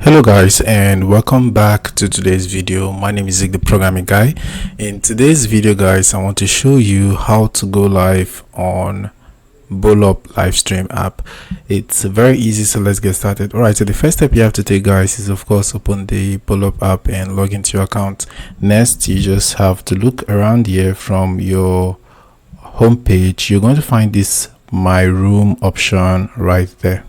Hello guys, and welcome back to today's video. My name is Zig, the programming guy. In today's video guys, I want to show you how to go live on Boloup live stream app. It's very easy, so let's get started. All right, so the first step you have to take guys is of course open the Boloup app and log into your account. Next, you just have to look around here. From your home page, you're going to find this my room option right there.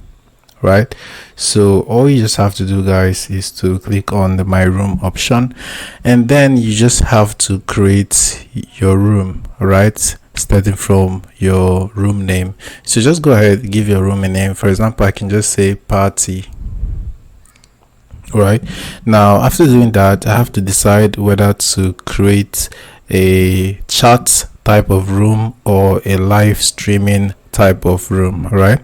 Right, so all you just have to do guys is to click on the my room option, and then you just have to create your room, right, starting from your room name. So just go ahead, give your room a name. For example, I can just say party. All right, now after doing that, I have to decide whether to create a chat type of room or a live streaming type of room. Right,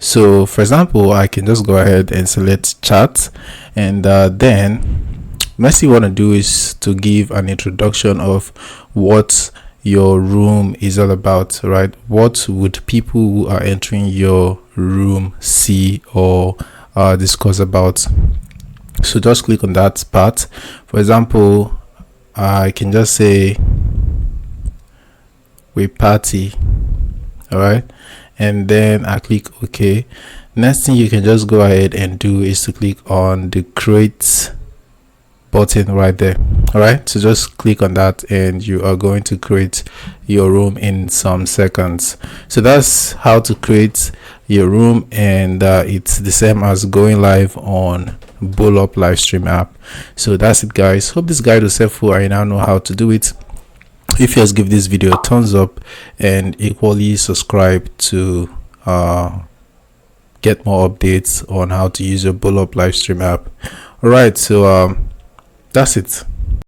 so for example, I can just go ahead and select chat, and then next thing you want to do is to give an introduction of what your room is all about. Right, what would people who are entering your room see or discuss about? So just click on that part. For example, I can just say we party. All right, and then I click OK. Next thing you can just go ahead and do is to click on the create button right there. All right, so just click on that and you are going to create your room in some seconds. So that's how to create your room, and it's the same as going live on Boloup live stream app. So that's it guys, hope this guide was helpful and you now know how to do it. If you guys give this video a thumbs up and equally subscribe to get more updates on how to use your Boloup live stream app. All right, so that's it.